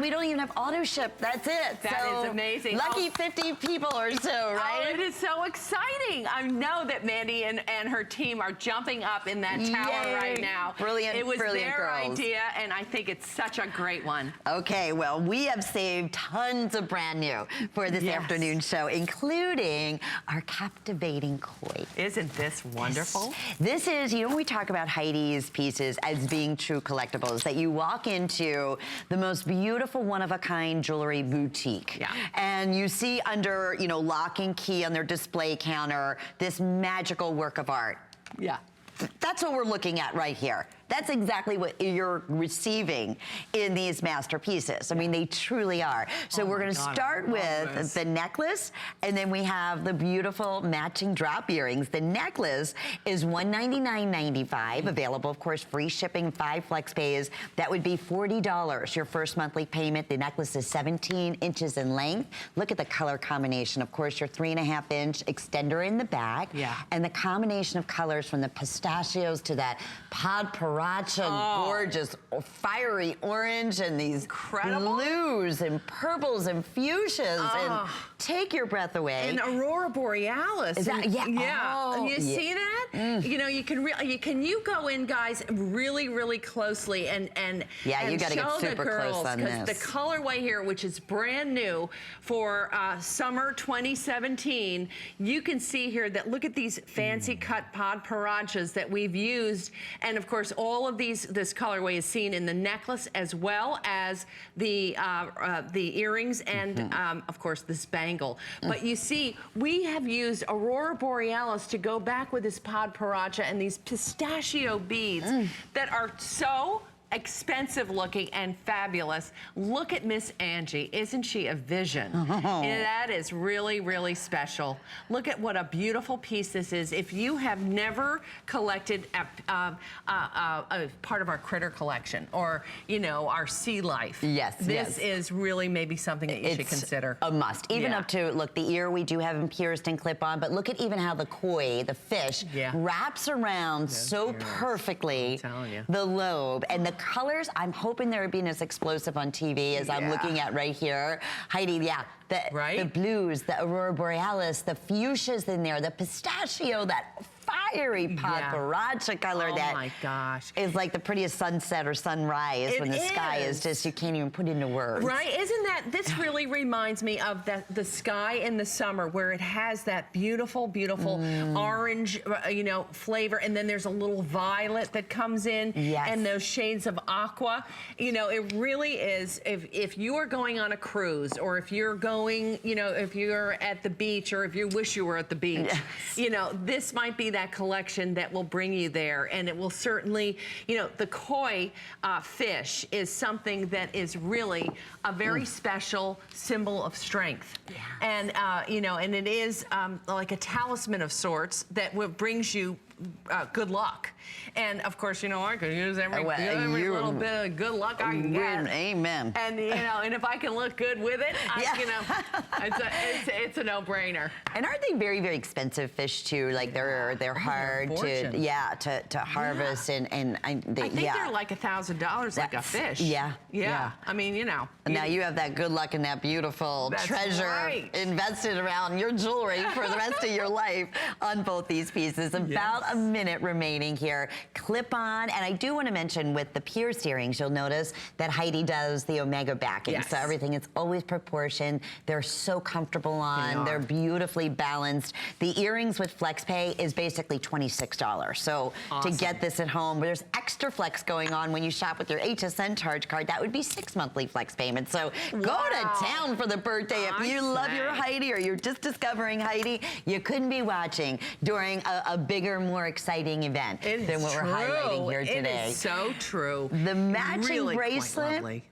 We don't even have auto ship. That's it. That is amazing. Lucky 50 people or so, right? Oh, it is so exciting. I know that Mandy and her team are jumping up in that tower right now. Brilliant, it was brilliant their girls. idea, and I think it's such a great one. Okay, well, we have saved tons of brand new for this afternoon show, including our captivating koi. Isn't this wonderful? This is, you know, we talk about Heidi's pieces as being true collectibles, that you walk into the most beautiful one-of-a-kind jewelry boutique. Yeah. And you see under, you know, lock and key on their display counter, this magical work of art. Yeah. That's what we're looking at right here. That's exactly what you're receiving in these masterpieces. I mean, they truly are. So we're gonna start with the necklace, and then we have the beautiful matching drop earrings. The necklace is $199.95, available, of course, free shipping, 5 flex pays. That would be $40, your first monthly payment. The necklace is 17 inches in length. Look at the color combination. Of course, your 3.5-inch extender in the back. Yeah. And the combination of colors from the pistachios to that pod gorgeous fiery orange and these blues and purples and fuchsias and take your breath away. And Aurora Borealis. Is that, you see that? You know, you go in, guys, really closely and you gotta show get super the girls, close on this. The colorway here, which is brand new for summer 2017, you can see here that look at these fancy cut pod parachas that we've used, and of course all of this colorway is seen in the necklace as well as the earrings and of course this bangle. But you see, we have used Aurora Borealis to go back with this pod paracha and these pistachio beads that are so expensive looking and fabulous. Look at Miss Angie. Isn't she a vision? And that is really special. Look at what a beautiful piece this is. If you have never collected a part of our critter collection or, you know, our sea life, this is really maybe something that you should consider. A must. Even up to, look, the ear we do have in pierced and clip-on, but look at even how the koi, the fish, wraps around so perfectly the lobe. And the colors, I'm hoping they're being as explosive on TV as I'm looking at right here. Heidi, the blues, the Aurora Borealis, the fuchsias in there, the pistachio, that fiery pod paracha color that is like the prettiest sunset or sunrise when the sky is just, you can't even put into words. Right, isn't that, this really reminds me of the sky in the summer where it has that beautiful orange, you know, flavor, and then there's a little violet that comes in and those shades of aqua. You know, it really is, if you are going on a cruise or if you're going, you know, if you're at the beach or if you wish you were at the beach, you know, this might be that collection that will bring you there, and it will certainly, you know, the koi fish is something that is really a very special symbol of strength. And, you know, and it is like a talisman of sorts that brings you good luck. And of course, you know, I could use every little bit of good luck I can get. Amen. And you know, and if I can look good with it, you know, it's a no-brainer. And aren't they very expensive fish too? Like they're hard to harvest and I think they're like $1,000 like a fish. Yeah. I mean, you know. Now you have that good luck and that beautiful treasure invested around your jewelry for the rest of your life on both these pieces. About a minute remaining here. Clip on, and I do want to mention with the pierced earrings, you'll notice that Heidi does the omega backing. So everything is always proportioned. They're so comfortable on. They're beautifully balanced. The earrings with flex pay is basically $26. So to get this at home, there's extra flex going on when you shop with your HSN charge card. That would be 6 monthly flex payments. So go to town for the birthday. If you love your Heidi or you're just discovering Heidi, you couldn't be watching during a bigger, more exciting event than what we're highlighting here today. It is so true. The matching bracelet